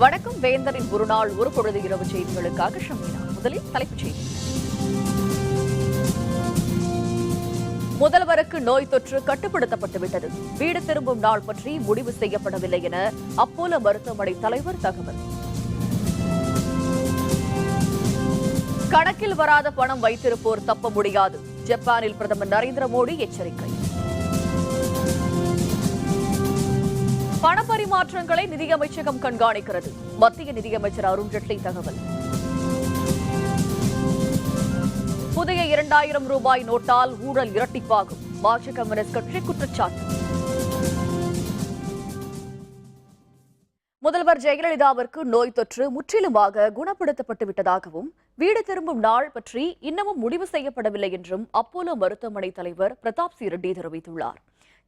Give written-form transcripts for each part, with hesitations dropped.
வணக்கம். வேந்தரின் ஒரு நாள் ஒரு பொழுது இரவு செய்திகளுக்காக ஷமீனா. முதலில் தலைப்புச் செய்தி. முதல்வருக்கு நோய் தொற்று கட்டுப்படுத்தப்பட்டுவிட்டது. வீடு திரும்பும் நாள் பற்றி முடிவு செய்யப்படவில்லை என அப்போலோ மருத்துவமனை தலைவர் தகவல். கணக்கில் வராத பணம் வைத்திருப்போர் தப்ப முடியாது. ஜப்பானில் பிரதமர் நரேந்திர மோடி எச்சரிக்கை. பணப்பரிமாற்றங்களை நிதியமைச்சகம் கண்காணிக்கிறது. மத்திய நிதியமைச்சர் அருண்ஜேட்லி தகவல். புதிய 2000 ரூபாய் நோட்டால் ஊழல் இரட்டிப்பாகும். மார்க்சிஸ்ட் கம்யூனிஸ்ட் கட்சி குற்றச்சாட்டு. முதல்வர் ஜெயலலிதாவிற்கு நோய் தொற்று முற்றிலுமாக குணப்படுத்தப்பட்டு விட்டதாகவும் வீடு திரும்பும் நாள் பற்றி இன்னமும் முடிவு செய்யப்படவில்லை என்றும் அப்போலோ மருத்துவமனை தலைவர் பிரதாப் சி ரெட்டி தெரிவித்துள்ளார்.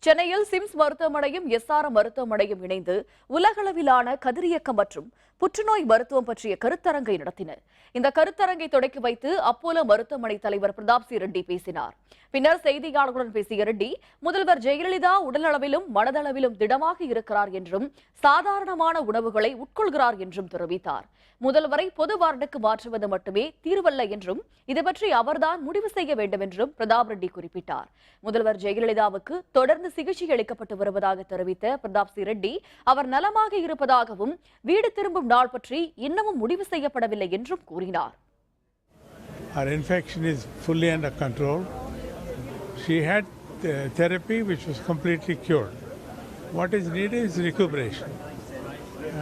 சென்னையில் சிம்ஸ் மருத்துவமனையும் எஸ்ஆர்எம் மருத்துவமனையும் இணைந்து உலகளவிலான கதிரியக்கம் மற்றும் புற்றுநோய் மருத்துவம் பற்றிய கருத்தரங்கை நடத்தினர். இந்த கருத்தரங்கை தொடக்கி வைத்து அப்போலோ மருத்துவமனை தலைவர் பிரதாப் சி ரெட்டி பேசினார். பின்னர் செய்தியாளர்களுடன் பேசிய ரெட்டி, முதல்வர் ஜெயலலிதா உடலளவிலும் மனதளவிலும் திடமாக இருக்கிறார் என்றும் சாதாரணமான உணவுகளை உட்கொள்கிறார் என்றும் தெரிவித்தார். முதல்வரை பொது வார்டுக்கு மாற்றுவது மட்டுமே தீர்வல்ல என்றும் இது பற்றி அவர்தான் முடிவு செய்ய வேண்டும் என்றும் பிரதாப் ரெட்டி குறிப்பிட்டார். முதல்வர் ஜெயலலிதாவுக்கு தொடர்ந்து சிகிச்சை அளிக்கப்பட்டு வருவதாக தெரிவித்த பிரதாப் சி ரெட்டி, அவர் நலமாக இருப்பதாகவும் வீடு திரும்பும் நாள் பற்றி இன்னமும் முடிவு செய்யப்படவில்லை என்றும் கூறினார். Her infection is fully under control. She had therapy which was completely cured. What is needed is recuperation.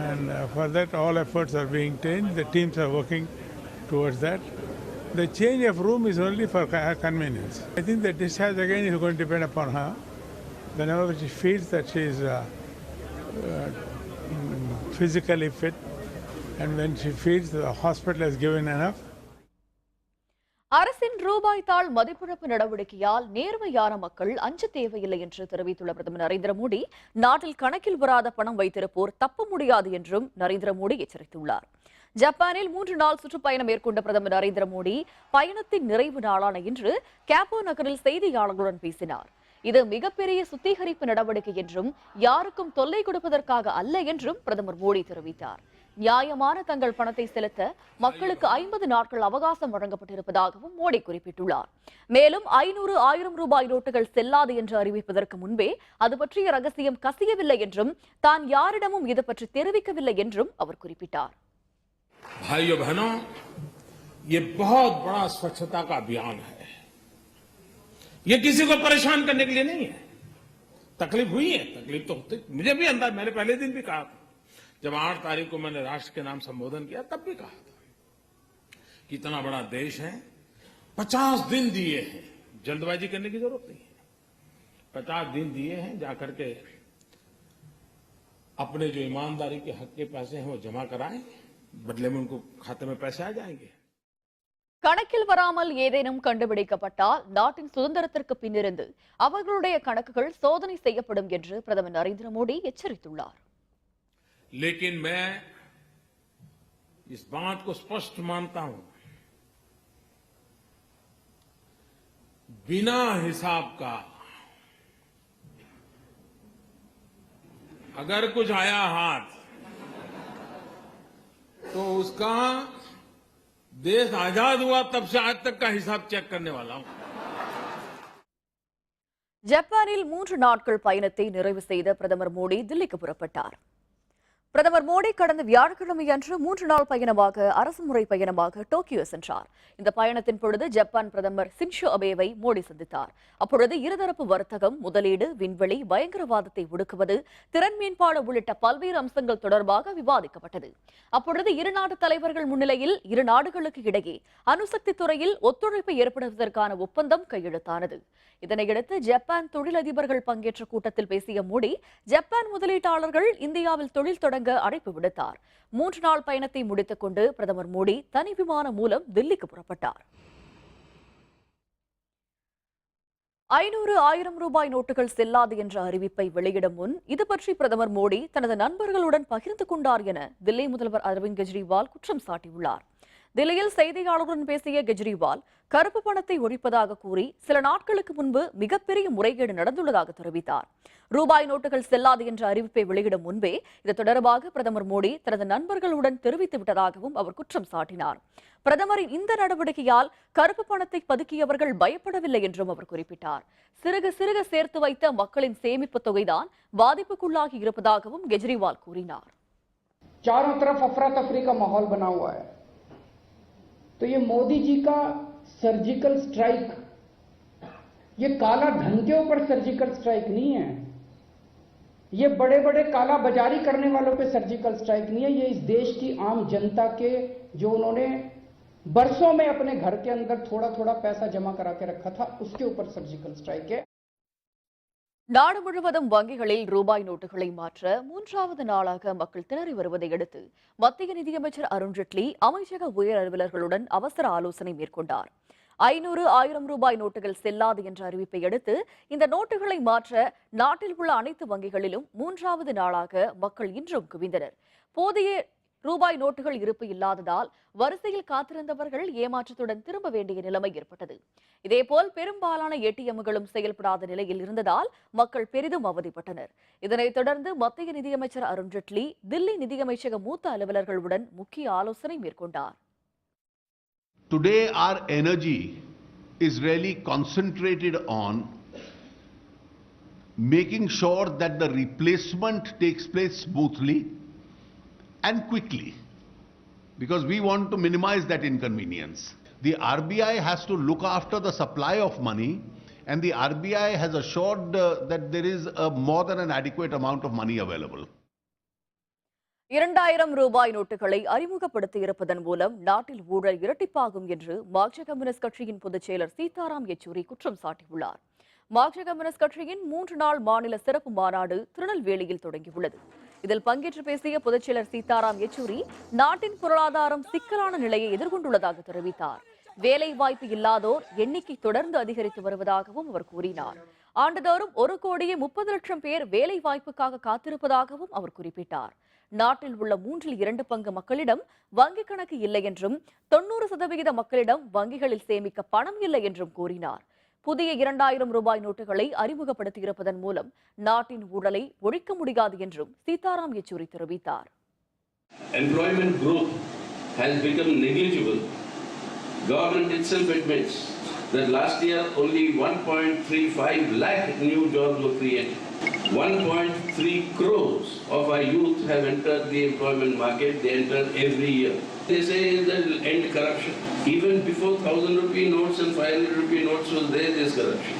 And for that all efforts are being taken. The teams are working towards that. The change of room is only for her convenience. I think the discharge again is going to depend upon her. Whenever she feels that she is physically fit and when she feels the hospital has given enough. அரசின் ரூபாய் தாள் மதிப்பிழப்பு நடவடிக்கையால் நேர்மையான மக்கள் அஞ்ச தேவையில்லை என்று தெரிவித்துள்ள பிரதமர் நரேந்திர மோடி, நாட்டில் கணக்கில் வராத பணம் வைத்திருப்போர் தப்ப முடியாது என்றும் நரேந்திர மோடி எச்சரித்துள்ளார். ஜப்பானில் 3 நாள் சுற்றுப்பயணம் மேற்கொண்ட பிரதமர் நரேந்திர மோடி பயணத்தின் நிறைவு நாளான இன்று கேப்போ நகரில் செய்தியாளர்களுடன் பேசினார். இது மிகப்பெரிய சுத்திகரிப்பு நடவடிக்கை என்றும் யாருக்கும் தொல்லை கொடுப்பதற்காக அல்ல என்றும் பிரதமர் மோடி தெரிவித்தார். நியாயமான தங்கள் பணத்தை செலுத்த மக்களுக்கு 50 நாட்கள் அவகாசம் வழங்கப்பட்டிருப்பதாகவும் மோடி குறிப்பிட்டுள்ளார். மேலும் 500, 1000 ரூபாய் நோட்டுகள் செல்லாது என்று அறிவிப்பதற்கு முன்பே அது பற்றிய ரகசியம் கசியவில்லை என்றும் தான் யாரிடமும் இது பற்றி தெரிவிக்கவில்லை என்றும் அவர் குறிப்பிட்டார். भाइयों बहनों, ये बहुत बड़ा स्वच्छता का अभियान है. ये किसी को परेशान करने के लिए नहीं है. तकलीफ हुई है, तकलीफ तो होती, मुझे भी अंदाज, मैंने पहले दिन भी कहा था, जब 8 तारीख को मैंने राष्ट्र के नाम संबोधन किया तब भी कहा था कि इतना बड़ा देश है, 50 दिन दिए हैं, जल्दबाजी करने की जरूरत नहीं है. 50 दिन दिए हैं, जाकर के अपने जो ईमानदारी के हक के पैसे हैं वो जमा कराएं, बदले में उनको खाते में पैसे आ जाएंगे. கணக்கில் வராமல் ஏதேனும் கண்டுபிடிக்கப்பட்டால் நாட்டின் சுதந்திரத்திற்கு பின்னிருந்து அவர்களுடைய கணக்குகள் சோதனை செய்யப்படும் என்று பிரதமர் நரேந்திர மோடி எச்சரித்துள்ளார். लेकिन मैं इस बात को स्पष्ट मानता हूं, बिना हिसाब का अगर कुछ आया हाथ तो उसका देश आजाद हुआ तब से आज तक का हिसाब चेक करने वाला हूं. ஜப்பானில் 3 நாட்கள் பயணத்தை நிறைவு செய்த பிரதமர் மோடி தில்லிக்கு புறப்பட்டார். பிரதமர் மோடி கடந்த வியாழக்கிழமை அன்று 3 நாள் பயணமாக அரசுமுறை பயணமாக டோக்கியோ சென்றார். இந்த பயணத்தின் பொழுது ஜப்பான் பிரதமர் ஷின்சோ அபேவை மோடி சந்தித்தார். அப்பொழுது இருதரப்பு வர்த்தகம், முதலீடு, விண்வெளி, பயங்கரவாதத்தை ஒடுக்குவது, திறன் மேம்பாடு உள்ளிட்ட பல்வேறு அம்சங்கள் தொடர்பாக விவாதிக்கப்பட்டது. அப்பொழுது இரு நாட்டு தலைவர்கள் முன்னிலையில் இரு நாடுகளுக்கு இடையே அணுசக்தி துறையில் ஒத்துழைப்பை ஏற்படுத்துவதற்கான ஒப்பந்தம் கையெழுத்தானது. இதனையடுத்து ஜப்பான் தொழிலதிபர்கள் பங்கேற்ற கூட்டத்தில் பேசிய மோடி, ஜப்பான் முதலீட்டாளர்கள் இந்தியாவில் தொழில் தொடங்க அழைப்பு விடுத்தார். 3 நாள் பயணத்தை முடித்துக் கொண்டு பிரதமர் மோடி தனி விமானம் மூலம் தில்லிக்கு புறப்பட்டார். 500, 1000 ரூபாய் நோட்டுகள் செல்லாது என்ற அறிவிப்பை வெளியிடும் முன் இது பற்றி பிரதமர் மோடி தனது நண்பர்களுடன் பகிர்ந்து கொண்டார் என தில்லி முதல்வர் அரவிந்த் கெஜ்ரிவால் குற்றம் சாட்டியுள்ளார். தில்லியில் செய்தியாளர்களுடன் பேசிய கெஜ்ரிவால் கருப்பு பணத்தை ஒழிப்பதாக கூறி சில நாட்களுக்கு முன்பு மிகப்பெரிய முறைகேடு நடந்துள்ளதாக தெரிவித்தார். ரூபாய் நோட்டுகள் செல்லாது என்ற அறிவிப்பை வெளியிடும் முன்பே இது தொடர்பாக பிரதமர் மோடி தனது நண்பர்களுடன் தெரிவித்து விட்டதாகவும் அவர் குற்றம் சாட்டினார். பிரதமரின் இந்த நடவடிக்கையால் கருப்பு பணத்தை பதுக்கியவர்கள் பயப்படவில்லை என்றும் அவர் குறிப்பிட்டார். சிறுக சிறுக சேர்த்து வைத்த மக்களின் சேமிப்பு தொகைதான் பாதிப்புக்குள்ளாகி இருப்பதாகவும் கெஜ்ரிவால் கூறினார். चारों तरफ अफरा तफरी का माहौल बना हुआ है, तो ये मोदी जी का सर्जिकल स्ट्राइक, ये काला धन के ऊपर सर्जिकल स्ट्राइक नहीं है, ये बड़े बड़े काला बाजारी करने वालों पे सर्जिकल स्ट्राइक नहीं है, ये इस देश की आम जनता के जो उन्होंने बरसों में अपने घर के अंदर थोड़ा थोड़ा पैसा जमा करा के रखा था, उसके ऊपर सर्जिकल स्ट्राइक है. நாடு முழுவதும் வங்கிகளில் ரூபாய் நோட்டுகளை மாற்ற 3வது நாளாக மக்கள் திணறி வருவதை அடுத்து மத்திய நிதியமைச்சர் அருண்ஜேட்லி அமைச்சக உயர் அலுவலர்களுடன் அவசர ஆலோசனை மேற்கொண்டார். 500, 1000 ரூபாய் நோட்டுகள் செல்லாது என்ற அறிவிப்பை அடுத்து இந்த நோட்டுகளை மாற்ற நாட்டில் உள்ள அனைத்து வங்கிகளிலும் 3வது நாளாக மக்கள் இன்றும் குவிந்தனர். போதிய ரூபாய் நோட்டுகள் இருப்பு இல்லாததால் வரிசையில் காத்திருந்தவர்கள் ஏமாற்றத்துடன் திரும்ப வேண்டிய நிலைமை ஏற்பட்டது. இதேபோல் பெரும்பாலான ஏடிஎம்களும் செயல்படாத நிலையில் இருந்ததால் மக்கள் பெரிதும் அவதிப்பட்டனர். இதனைத் தொடர்ந்து மத்திய நிதியமைச்சர் அருண்ஜேட்லி தில்லி நிதியமைச்சக மூத்த அலுவலர்களுடன் முக்கிய ஆலோசனை மேற்கொண்டார். Today our energy is really concentrated on making sure that the replacement takes place smoothly and quickly, because we want to minimize that inconvenience. The RBI has to look after the supply of money, and the RBI has assured that there is a more than an adequate amount of money available. 2000 ரூபாய் நோட்டுகளை அறிமுகப்படுத்தி இருப்பதன் மூலம் நாட்டில் ஊழல் இரட்டிப்பாகும் என்று Marxist communist கட்சியின் பொதுச் செயலர் சீதாராம் யெச்சூரி குற்றம் சாட்டியுள்ளார். மார்க்சிஸ்ட் கம்யூனிஸ்ட் கட்சியின் 3 நாள் மாநில சிறப்பு மாநாடு திருநெல்வேலியில் தொடங்கியுள்ளது. இதில் பங்கேற்று பேசிய பொதுச் செயலர் சீதாராம் யெச்சூரி நாட்டின் பொருளாதாரம் சிக்கலான நிலையை எதிர்கொண்டுள்ளதாக தெரிவித்தார். வேலை வாய்ப்பு இல்லாதோர் எண்ணிக்கை தொடர்ந்து அதிகரித்து வருவதாகவும் அவர் கூறினார். ஆண்டுதோறும் 1,30,00,000 பேர் வேலை வாய்ப்புக்காக காத்திருப்பதாகவும் அவர் குறிப்பிட்டார். நாட்டில் உள்ள 2 பங்கு மக்களிடம் வங்கிக் கணக்கு இல்லை என்றும் 90% மக்களிடம் வங்கிகளில் சேமிக்க பணம் இல்லை என்றும் கூறினார். புதிய 2000 ரூபாய் நோட்டுகளை அறிமுகப்படுத்தியிருப்பதன் மூலம் நாட்டின் ஊழலை ஒழிக்க முடியாது என்றும் சீதாராம் யெச்சூரி தெரிவித்தார். Employment growth has become negligible. Government itself admits that last year only 1.35 lakh new jobs were created. 1.3 crores of our youth have entered the employment market. They enter every year. They say that will end corruption. Even before 1,000 rupee notes and 500 rupee notes was there is corruption.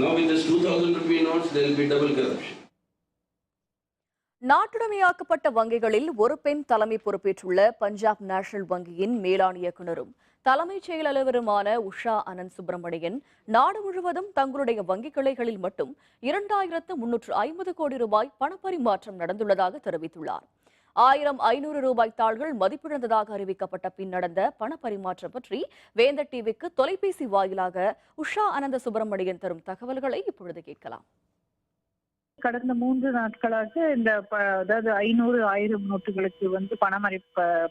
Now with this 2,000 rupee notes, there will be double corruption. நாட்டுடைமையாக்கப்பட்ட வங்கிகளில் ஒரு பெண் தலைமை பொறுப்பேற்றுள்ள Punjab national வங்கியின் மேலாண் இயக்குநரும் தலைமைச் செயல் அலுவலருமான உஷா அனந்த் சுப்பிரமணியன் நாடு முழுவதும் தங்களுடைய வங்கிக் கிளைகளில் மட்டும் 2,350 கோடி ரூபாய் பணப்பரிமாற்றம் நடந்துள்ளதாக தெரிவித்துள்ளார். 1,500 ரூபாய் தாள்கள் மதிப்பிழந்ததாக அறிவிக்கப்பட்ட பின் நடந்த பணப்பரிமாற்றம் பற்றி வேந்தர் டிவிக்கு தொலைபேசி வாயிலாக உஷா அனந்த சுப்பிரமணியன் தரும் தகவல்களை இப்பொழுது கேட்கலாம். கடந்த 3 நாட்களாக இந்த அதாவது 500, 1000 நோட்டுகளுக்கு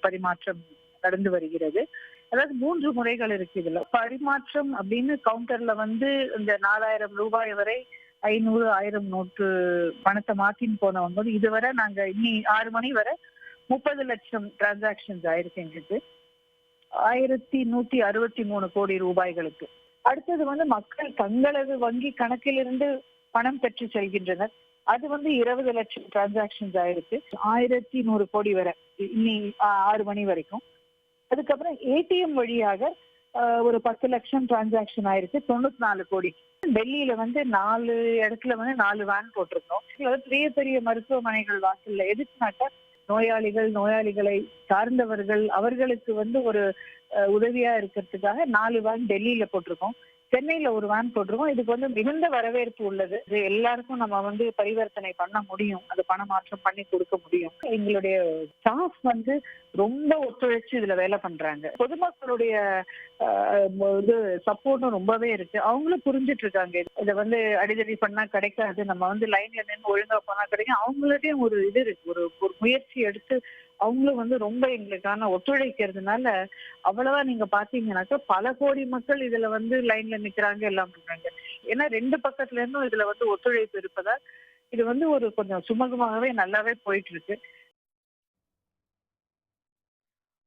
பரிமாற்றம் நடந்து வருகிறது. அதாவது 3 முறைகள் இருக்கு இதுல. பரிமாற்றம் அப்படின்னு கவுண்டர்ல இந்த 4,000 ரூபாய் வரை 500, 1000 நோட்டு பணத்தை மாத்தின்னு போனவங்க இதுவரை நாங்க இன்னி 6 மணி வரை 30 லட்சம் டிரான்சாக்சன்ஸ் ஆயிருக்கு எங்களுக்கு 1,163 கோடி ரூபாய்களுக்கு. அடுத்தது மக்கள் தங்களது வங்கி கணக்கிலிருந்து பணம் பெற்று செல்கின்றனர். அது 20 லட்சம் டிரான்சாக்சன்ஸ் ஆயிருக்கு 1,100 கோடி வரை இன்னி 6 மணி வரைக்கும். அதுக்கப்புறம் ஏடிஎம் வழியாக ஒரு 10 லட்சம் டிரான்சாக்சன் ஆயிருக்கு 94 கோடி. டெல்லியில 4 இடத்துல 4 வேன் போட்டிருந்தோம். பெரிய பெரிய மருத்துவமனைகள் வாசல்ல எதுக்குனாக்கா நோயாளிகளை சார்ந்தவர்கள் அவர்களுக்கு ஒரு உதவியா இருக்கிறதுக்காக 4 வேன் டெல்லியில போட்டிருக்கோம். சென்னையில ஒரு வேன் போட்டிருக்கோம். இதுக்கு மிகுந்த வரவேற்பு உள்ளது. எல்லாருக்கும் நம்ம பரிவர்த்தனை பண்ண முடியும், அது பணமாற்றம் பண்ணி கொடுக்க முடியும். எங்களுடைய ஸ்டாஃப் ரொம்ப ஒத்துழைச்சு இதுல வேலை பண்றாங்க. பொதுமக்களுடைய இது சப்போர்ட்டும் ரொம்பவே இருக்கு. அவங்களும் புரிஞ்சிட்டு இருக்காங்க. இதை வந்து அடிதடி பண்ணா கிடைக்காது, நம்ம வந்து லைன்ல நின்று ஒழுங்கா பண்ணா கிடைக்கும். அவங்கள்ட்டையும் ஒரு இது இருக்கு, ஒரு முயற்சி எடுத்து அவங்களும் வந்து ரொம்ப எங்களுக்கான ஒத்துழைக்கிறதுனால அவ்வளவா நீங்க பாத்தீங்கன்னாக்கா பல கோடி மக்கள் இதுல வந்து லைன்ல நிக்கிறாங்க, எல்லாம் பண்றாங்க. ஏன்னா 2 பக்கத்துல இருந்தும் இதுல வந்து ஒத்துழைப்பு இருப்பதா இது வந்து ஒரு கொஞ்சம் சுமூகமாகவே நல்லாவே போயிட்டு இருக்கு.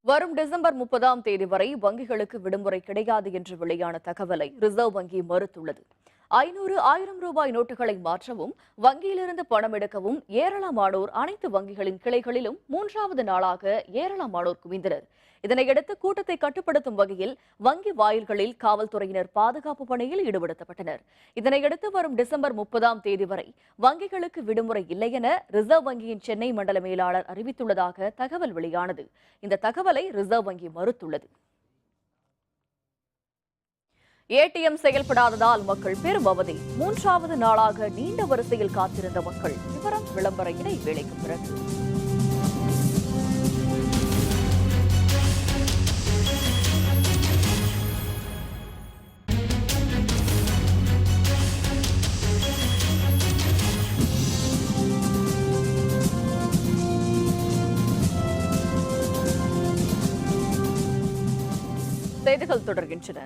வரும் டிசம்பர் 30ஆம் தேதி வரை வங்கிகளுக்கு விடுமுறை கிடையாது என்று வெளியான தகவலை ரிசர்வ் வங்கி மறுத்துள்ளது. 500, 1000 ரூபாய் நோட்டுகளை மாற்றவும் வங்கியிலிருந்து பணம் எடுக்கவும் ஏராளமானோர் அனைத்து வங்கிகளின் கிளைகளிலும் 3வது நாளாக ஏராளமானோர் குவிந்தனர். இதனையடுத்து கூட்டத்தை கட்டுப்படுத்தும் வகையில் வங்கி வாயில்களில் காவல்துறையினர் பாதுகாப்பு பணியில் ஈடுபடுத்தப்பட்டனர். இதனையடுத்து வரும் டிசம்பர் 30ஆம் தேதி வரை வங்கிகளுக்கு விடுமுறை இல்லை என ரிசர்வ் வங்கியின் சென்னை மண்டல மேலாளர் அறிவித்துள்ளதாக தகவல் வெளியானது. இந்த தகவலை ரிசர்வ் வங்கி மறுத்துள்ளது. ஏடிஎம் செயல்படாததால் மக்கள் பெரும் அவதி. 3வது நாளாக நீண்ட வரிசையில் காத்திருந்த மக்கள். விவரம் விளம்பர இடைவேளைக்கு பிறகு. செய்திகள் தொடர்கின்றன.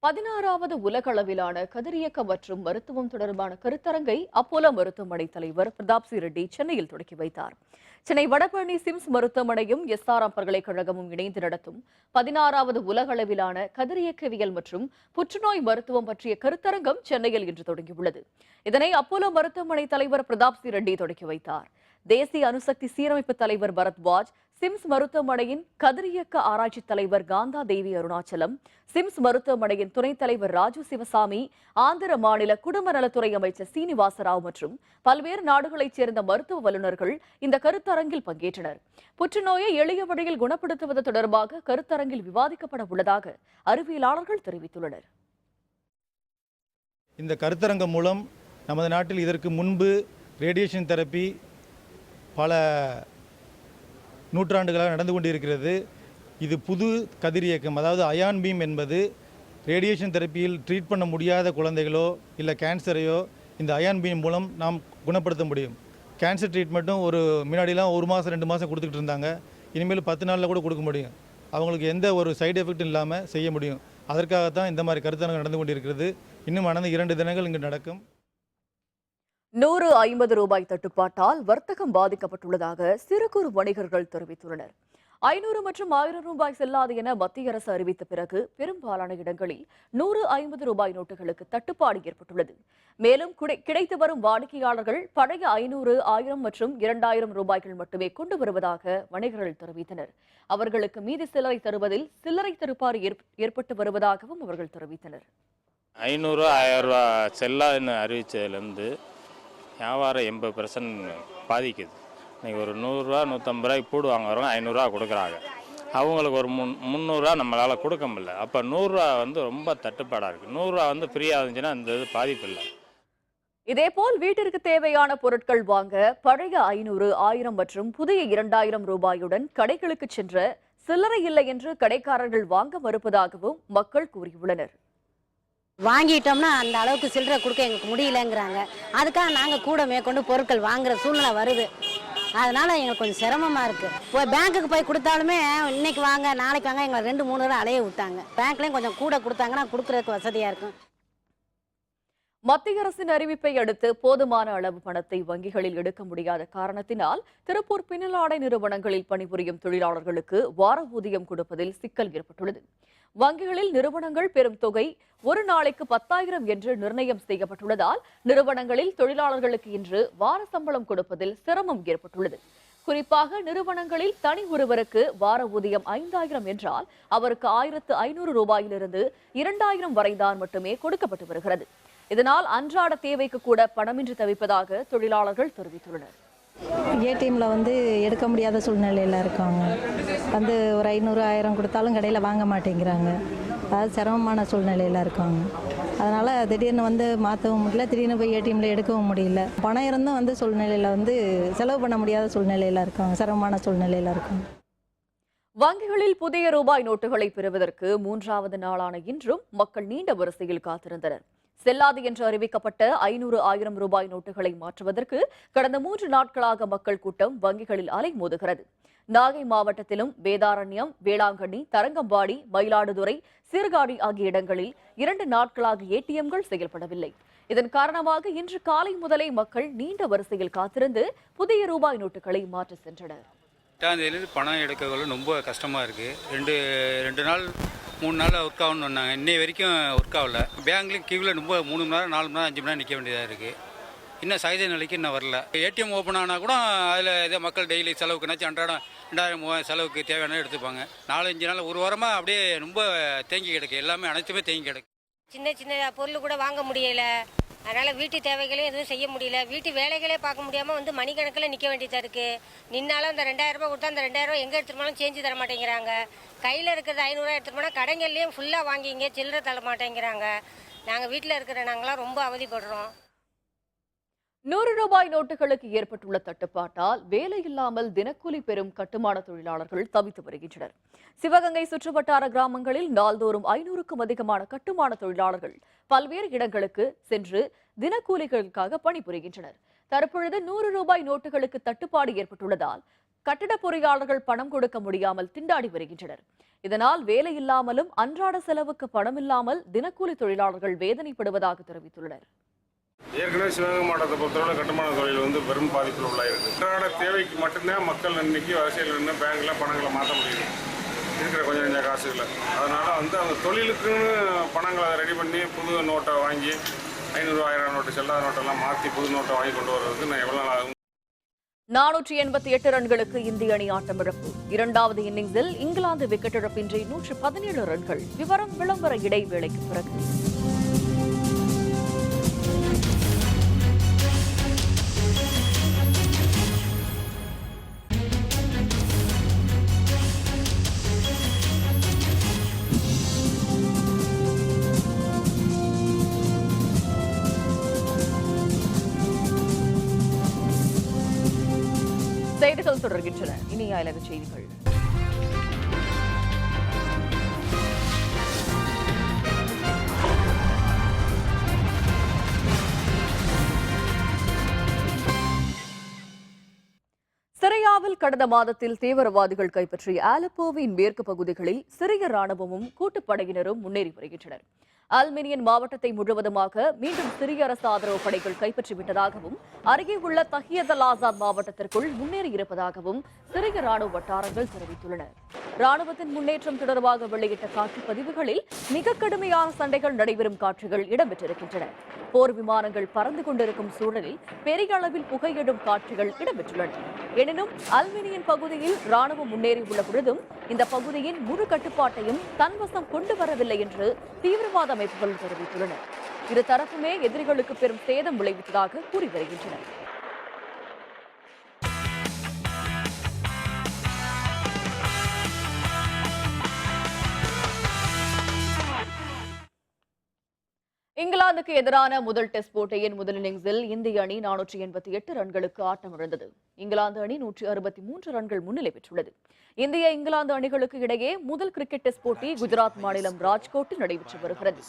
16வது உலகளவிலான கதிரியக்கம் மற்றும் மருத்துவம் தொடர்பான கருத்தரங்கை அப்போலோ மருத்துவமனை தலைவர் பிரதாப் சி ரெட்டி சென்னையில் தொடங்கி வைத்தார். சென்னை வடபழனி சிம்ஸ் மருத்துவமனையும் எஸ்ஆர்எம் பல்கலைக்கழகமும் இணைந்து நடத்தும் 16வது உலகளவிலான கதிரியக்கவியல் மற்றும் புற்றுநோய் மருத்துவம் பற்றிய கருத்தரங்கம் சென்னையில் இன்று தொடங்கியுள்ளது. இதனை அப்போலோ மருத்துவமனை தலைவர் பிரதாப் சி ரெட்டி தொடங்கி வைத்தார். தேசிய அணுசக்தி சீரமைப்பு தலைவர் பரத்வாஜ், சிம்ஸ் மருத்துவமனையின் கதிரியக்க ஆராய்ச்சி தலைவர் காந்தா தேவி அருணாச்சலம், சிம்ஸ் மருத்துவமனையின் துணைத் தலைவர் ராஜு சிவசாமி, ஆந்திர மாநில குடும்ப நலத்துறை அமைச்சர் சீனிவாசராவ் மற்றும் பல்வேறு நாடுகளைச் சேர்ந்த மருத்துவ வல்லுநர்கள் இந்த கருத்தரங்கில் பங்கேற்றனர். புற்றுநோயை எளிய வழியில் குணப்படுத்துவது தொடர்பாக கருத்தரங்கில் விவாதிக்கப்பட உள்ளதாக அறிவியலாளர்கள் தெரிவித்துள்ளனர். இந்த கருத்தரங்கம் மூலம் நமது நாட்டில் இதற்கு முன்பு ரேடியேஷன் தெரப்பி பல நூற்றாண்டுகளாக நடந்து கொண்டிருக்கிறது. இது புது கதிரியக்கம், அதாவது அயான் பீம் என்பது ரேடியேஷன் தெரப்பியில் ட்ரீட் பண்ண முடியாத குழந்தைகளோ இல்லை கேன்சரையோ இந்த அயான் பீம் மூலம் நாம் குணப்படுத்த முடியும். கேன்சர் ட்ரீட்மெண்ட்டும் முன்னாடிலாம் 1 மாதம் 2 மாதம் கொடுத்துக்கிட்டு இருந்தாங்க. இனிமேல் 10 நாளில் கூட கொடுக்க முடியும். அவங்களுக்கு எந்த ஒரு சைடு எஃபெக்டும் இல்லாமல் செய்ய முடியும். அதற்காகத்தான் இந்த மாதிரி கருத்தரங்கம் நடந்து கொண்டிருக்கிறது. இன்னும் நடந்த 2 தினங்கள் இங்கு நடக்கும். 150 ரூபாய் தட்டுப்பாட்டால் வர்த்தகம் பாதிக்கப்பட்டுள்ளதாக சிறு குறு வணிகர்கள் தெரிவித்துள்ளனர். 500 மற்றும் 1000 ரூபாய் செல்லாது என மத்திய அரசு அறிவித்த பிறகு பெரும்பாலான இடங்களில் 150 ரூபாய் நோட்டுகளுக்கு தட்டுப்பாடு ஏற்பட்டுள்ளது. மேலும் கிடைத்து வரும் வாடிக்கையாளர்கள் பழைய 500, 1000 மற்றும் 2000 ரூபாய்கள் மட்டுமே கொண்டு வருவதாக வணிகர்கள் தெரிவித்தனர். அவர்களுக்கு மீதி சில்லறை தருவதில் சில்லறை தட்டுப்பாடு ஏற்பட்டு வருவதாகவும் அவர்கள் தெரிவித்தனர். 500, 1000 ரூபாய் செல்லாதுன்னு அறிவித்ததுலேருந்து வியாபாரம் 80% பாதிக்குது. இன்றைக்கி ஒரு 100 ரூபா 150 ரூபாய்க்கு பூடு வாங்குறவங்க 500 ரூபா கொடுக்குறாங்க. அவங்களுக்கு ஒரு 300 ரூபா நம்மளால் கொடுக்க முடியல. அப்போ 100 ரூபா ரொம்ப தட்டுப்பாடாக இருக்குது. 100 ரூபா ஃப்ரீயாக இருந்துச்சுன்னா இந்த இது பாதிப்பு இல்லை. இதேபோல் வீட்டிற்கு தேவையான பொருட்கள் வாங்க பழைய 500, 1000 மற்றும் புதிய 2000 ரூபாயுடன் கடைகளுக்கு சென்ற சில்லறை இல்லை என்று கடைக்காரர்கள் வாங்க மறுப்பதாகவும் மக்கள் கூறியுள்ளனர். வாங்கிட்டோம்னா அந்த அளவுக்கு சில்லறை கொடுக்க எங்களுக்கு முடியலங்கிறாங்க. அதுக்காக நாங்கள் கூட மேற்கொண்டு பொருட்கள் வாங்குற சூழ்நிலை வருது. அதனால எங்களுக்கு கொஞ்சம் சிரமமாக இருக்குது. பேங்க்குக்கு போய் கொடுத்தாலுமே இன்னைக்கு வாங்க நாளைக்கு வாங்க எங்களை 2-3 ரூபா அலைய விட்டாங்க. பேங்க்லேயும் கொஞ்சம் கூட கொடுத்தாங்கன்னா கொடுக்குறதுக்கு வசதியாக இருக்கும். மத்திய அரசின் அறிவிப்பை அடுத்து போதுமான அளவு பணத்தை வங்கிகளில் எடுக்க முடியாத காரணத்தினால் திருப்பூர் பின்னலாடை நிறுவனங்களில் பணிபுரியும் தொழிலாளர்களுக்கு வார ஊதியம் கொடுப்பதில் சிக்கல் ஏற்பட்டுள்ளது. வங்கிகளில் நிறுவனங்கள் பெறும் தொகை ஒரு நாளைக்கு 10,000 என்று நிர்ணயம் செய்யப்பட்டுள்ளதால் நிறுவனங்களில் தொழிலாளர்களுக்கு இன்று வார சம்பளம் கொடுப்பதில் சிரமம் ஏற்பட்டுள்ளது. குறிப்பாக நிறுவனங்களில் தனி ஒருவருக்கு வார ஊதியம் 5,000 என்றால் அவருக்கு 1,500 ரூபாயிலிருந்து 2,000 வரைதான் மட்டுமே கொடுக்கப்பட்டு வருகிறது. இதனால் அன்றாட தேவைக்கு கூட பணமின்றி தவிப்பதாக தொழிலாளர்கள் தெரிவித்துள்ளனர். ஏடிஎம்ல எடுக்க முடியாத சூழ்நிலையில் இருக்காங்க. ஒரு 500, 1000 கொடுத்தாலும் கடையில் வாங்க மாட்டேங்கிறாங்க. அதாவது சிரமமான சூழ்நிலையில் இருக்காங்க. அதனால் திடீர்னு வந்து மாற்றவும் முடியல, திடீர்னு போய் ஏடிஎம்ல எடுக்கவும் முடியல. பணம் இருந்தும் வந்து சூழ்நிலையில் வந்து செலவு பண்ண முடியாத சூழ்நிலையில் இருக்காங்க, சிரமமான சூழ்நிலையில் இருக்காங்க. வங்கிகளில் புதிய ரூபாய் நோட்டுகளை பெறுவதற்கு 3வது நாளான இன்றும் மக்கள் நீண்ட வரிசையில் காத்திருந்தனர். செல்லாது என்று அறிவிக்கப்பட்ட 500, 1000 ரூபாய் நோட்டுகளை மாற்றுவதற்கு கடந்த 3 நாட்களாக மக்கள் கூட்டம் வங்கிகளில் அலைமோதுகிறது. நாகை மாவட்டத்திலும் வேதாரண்யம், வேளாங்கண்ணி, தரங்கம்பாடி, மயிலாடுதுறை, சீர்காழி ஆகிய இடங்களில் 2 நாட்களாக ஏடிஎம்கள் செயல்படவில்லை. இதன் காரணமாக இன்று காலை முதலே மக்கள் நீண்ட வரிசையில் காத்திருந்து புதிய ரூபாய் நோட்டுகளை மாற்றி சென்றனர். 8ஆம் தேதியிலிருந்து பணம் எடுக்கக்குள்ள ரொம்ப கஷ்டமாக இருக்குது. 2 நாள் 3 நாள் ஒர்க் ஆகணும்னு சொன்னாங்க. இன்னை வரைக்கும் ஒர்க் ஆகல. பேங்க்லேயும் கியூவில் ரொம்ப 3 மணி நேரம் 4 மணி நேரம் 5 மணி நேரம் நிற்க வேண்டியதாக இருக்குது. இன்னும் சகஜ நிலைக்கு இன்னும் வரல. ஏடிஎம் ஓப்பன் ஆனால் கூட அதில் ஏதோ மக்கள் டெய்லி செலவுக்குனாச்சும் அன்றாடம் 2000, 3000 செலவுக்கு தேவையான எடுத்துப்பாங்க. 4-5 நாள், ஒரு வாரமாக அப்படியே ரொம்ப தேங்கி கிடக்கு. எல்லாமே அனைத்துமே தேங்கி கிடக்கு. சின்ன சின்ன பொருள் கூட வாங்க முடியல. அதனால் வீட்டு தேவைகளையும் எதுவும் செய்ய முடியல. வீட்டு வேலைகளே பார்க்க முடியாமல் வந்து மணிக்கணக்கில் நிற்க வேண்டியதாக இருக்குது. நின்னாலும் அந்த 2000 ரூபாய் கொடுத்தா அந்த 2000 ரூபாய் எங்கே எடுத்துகிட்டு போனாலும் சேஞ்சு தர மாட்டேங்கிறாங்க. கையில் இருக்கிறது 500 ரூபாய் எடுத்துகிட்டு போனால் கடைகள்லேயும் ஃபுல்லாக வாங்கிங்க, சில்லறை தர மாட்டேங்கிறாங்க. நாங்கள் வீட்டில் இருக்கிற நாங்களாம் ரொம்ப அவதிப்படுறோம். 100 ரூபாய் நோட்டுகளுக்கு ஏற்பட்டுள்ள தட்டுப்பாட்டால் வேலையில்லாமல் தினக்கூலி பெறும் கட்டுமான தொழிலாளர்கள் தவித்து வருகின்றனர். சிவகங்கை சுற்றுவட்டார கிராமங்களில் நாள்தோறும் 500க்கும் அதிகமான கட்டுமான தொழிலாளர்கள் பல்வேறு இடங்களுக்கு சென்று தினக்கூலிகளுக்காக பணிபுரிகின்றனர். தற்பொழுது 100 ரூபாய் நோட்டுகளுக்கு தட்டுப்பாடு ஏற்பட்டுள்ளதால் கட்டிட பொறியாளர்கள் பணம் கொடுக்க முடியாமல் திண்டாடி வருகின்றனர். இதனால் வேலையில்லாமலும் அன்றாட செலவுக்கு பணமில்லாமல் தினக்கூலி தொழிலாளர்கள் வேதனைப்படுவதாக தெரிவித்துள்ளனர். ஏற்கனவே சிவகங்கை மாவட்டத்தை பொறுத்தவரை கட்டுமான தொழில் வந்து பெரும் பாதிப்பில் உள்ளாயிருக்கு. அன்றாட தேவைக்கு மட்டும்தான் மக்கள் இன்னைக்கு வரிசையில் நின்று பேங்க்ல பணங்களை மாற்ற முடியுது, இருக்கிற கொஞ்சம் காசுகளை. அதனால வந்து அந்த தொழிலுக்குன்னு பணங்களை ரெடி பண்ணி புது நோட்டை வாங்கி 500, 1000 நோட்டு, செல்லாத நோட்டெல்லாம் மாற்றி புது நோட்டை வாங்கி கொண்டு வர்றதுக்கு நான் எவ்வளோ நாள் ஆகும். 488 ரன்களுக்கு இந்திய அணி ஆட்டமிழப்பு. 2வது இன்னிங்ஸில் இங்கிலாந்து விக்கெட் இழப்பின்றி 117 ரன்கள். விவரம் விளம்பர இடைவேளைக்கு பிறகு. செய்திகள் தொடர்கின்றன. இனி அயலக செய்திகள். சிரியாவில் கடந்த மாதத்தில் தீவிரவாதிகள் கைப்பற்றிய ஆலப்போவின் மேற்கு பகுதிகளில் சிரிய ராணுவமும் கூட்டுப்படையினரும் முன்னேறி வருகின்றனர். அல்மெனியன் மாவட்டத்தை முழுவதுமாக மீண்டும் சிரிய அரசு ஆதரவு படைகள் கைப்பற்றிவிட்டதாகவும் அருகே உள்ள தஹியத் ஆசாத் மாவட்டத்திற்குள் முன்னேறி இருப்பதாகவும் சிரிய ராணுவ வட்டாரங்கள் தெரிவித்துள்ளன. ராணுவத்தின் முன்னேற்றம் தொடர்பாக வெளியிட்ட காட்சி பதிவுகளில் மிக கடுமையான சண்டைகள் நடைபெறும் காட்சிகள் இடம்பெற்றிருக்கின்றன. போர் விமானங்கள் பறந்து கொண்டிருக்கும் சூழலில் பெரிய அளவில் புகையிடும் காட்சிகள் இடம்பெற்றுள்ளன. எனினும் அல்மெனியன் பகுதியில் ராணுவம் முன்னேறியுள்ள பொழுதும் இந்த பகுதியின் முழு கட்டுப்பாட்டையும் தன்வசம் கொண்டு வரவில்லை என்று தீவிரவாத அமைப்புகள் தெரிவித்துள்ளன. இரு தரப்புமே எதிரிகளுக்கு பெரும் சேதம் விளைவித்ததாக கூறி வருகின்றன. இங்கிலாந்துக்கு எதிரான முதல் டெஸ்ட் போட்டியின் முதல் இன்னிங்ஸில் இந்திய அணி 488 ரன்களுக்கு ஆட்டமிழந்தது. இங்கிலாந்து அணி 163 ரன்கள் முன்னிலை பெற்றுள்ளது. இந்திய இங்கிலாந்து அணிகளுக்கு இடையே முதல் கிரிக்கெட் டெஸ்ட் போட்டி குஜராத் மாநிலம் ராஜ்கோட்டில் நடைபெற்று வருகிறது.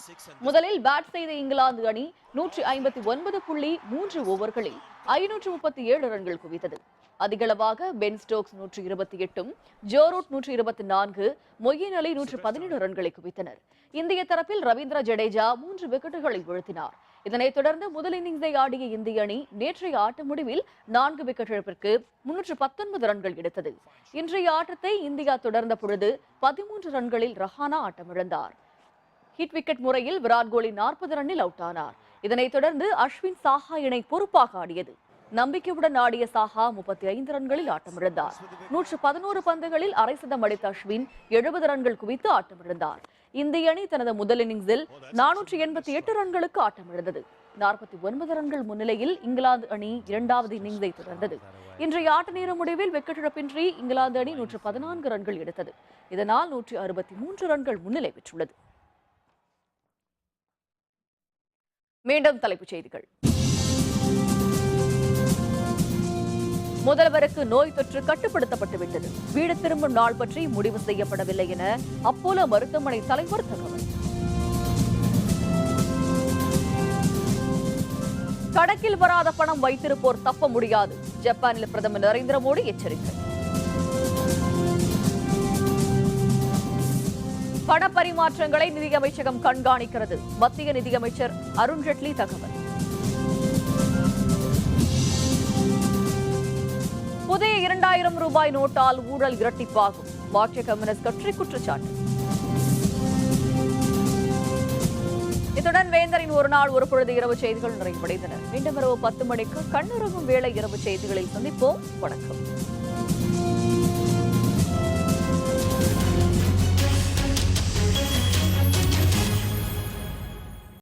முதலில் பேட் செய்த இங்கிலாந்து அணி 159.3 ஓவர்களில் 537 ரன்கள் குவித்தது. அதிகளவாக Ben Stokes 128, Joe Root 124, Moeen Ali 117 ரன்களை குவித்தனர். இந்திய தரப்பில் ரவீந்திர ஜடேஜா 3 விக்கெட்டுகளை வீழ்த்தினார். இதனைத் தொடர்ந்து முதல் இன்னிங்ஸை ஆடிய இந்திய அணி நேற்றைய ஆட்ட முடிவில் 4 விக்கெட் இழப்பிற்கு 319 ரன்கள் எடுத்தது. இன்றைய ஆட்டத்தை இந்தியா தொடர்ந்த பொழுது 13 ரன்களில் ரஹானா ஆட்டமிழந்தார். ஹிட் விக்கெட் முறையில் விராட் கோலி 40 ரன்னில் அவுட் ஆனார். இதனைத் தொடர்ந்து அஸ்வின் சாஹா இணை பொறுப்பாக ஆடியது. நம்பிக்கையுடன் ஆடிய சாஹா 35 ரன்களில் ஆட்டமிழந்தார். 111 பந்துகளில் அரை சதம் அடித்த அஸ்வின் 70 ரன்கள் குவித்து ஆட்டமிழந்தார். இந்திய அணி தனது முதல் இன்னிங்ஸில் 488 ரன்களுக்கு ஆட்டமிழந்தது. 49 ரன்கள் முன்னிலையில் இங்கிலாந்து அணி இரண்டாவது இன்னிங்ஸை தொடர்ந்தது. இன்றைய ஆட்ட நேர முடிவில் விக்கெட் இழப்பின்றி இங்கிலாந்து அணி 114 ரன்கள் எடுத்தது. இதனால் 163 ரன்கள் முன்னிலை பெற்றுள்ளது. மீண்டும் தலைப்புச் செய்திகள். முதல்வருக்கு நோய் தொற்று கட்டுப்படுத்தப்பட்டுவிட்டது. வீடு திரும்பும் நாள் பற்றி முடிவு செய்யப்படவில்லை என அப்போலோ மருத்துவமனை தலைவர் தகவல். கணக்கில் வராத பணம் வைத்திருப்போர் தப்ப முடியாது. ஜப்பானில் பிரதமர் நரேந்திர மோடி எச்சரிக்கை. பண பரிமாற்றங்களை நிதியமைச்சகம் கண்காணிக்கிறது. மத்திய நிதியமைச்சர் அருண்ஜேட்லி தகவல். புதிய 2000 ரூபாய் நோட்டால் ஊழல் இரட்டிப்பாகும். மார்க்சிஸ்ட் கம்யூனிஸ்ட் கட்சி குற்றச்சாட்டு. இத்துடன் வேந்தரின் ஒரு நாள் ஒரு பொழுது இரவு செய்திகள் நிறைவடைந்தன. மீண்டும் இரவு 10 மணிக்கு கண்ணுறங்கும் வேளை இரவு செய்திகளில் சந்திப்போம். வணக்கம்.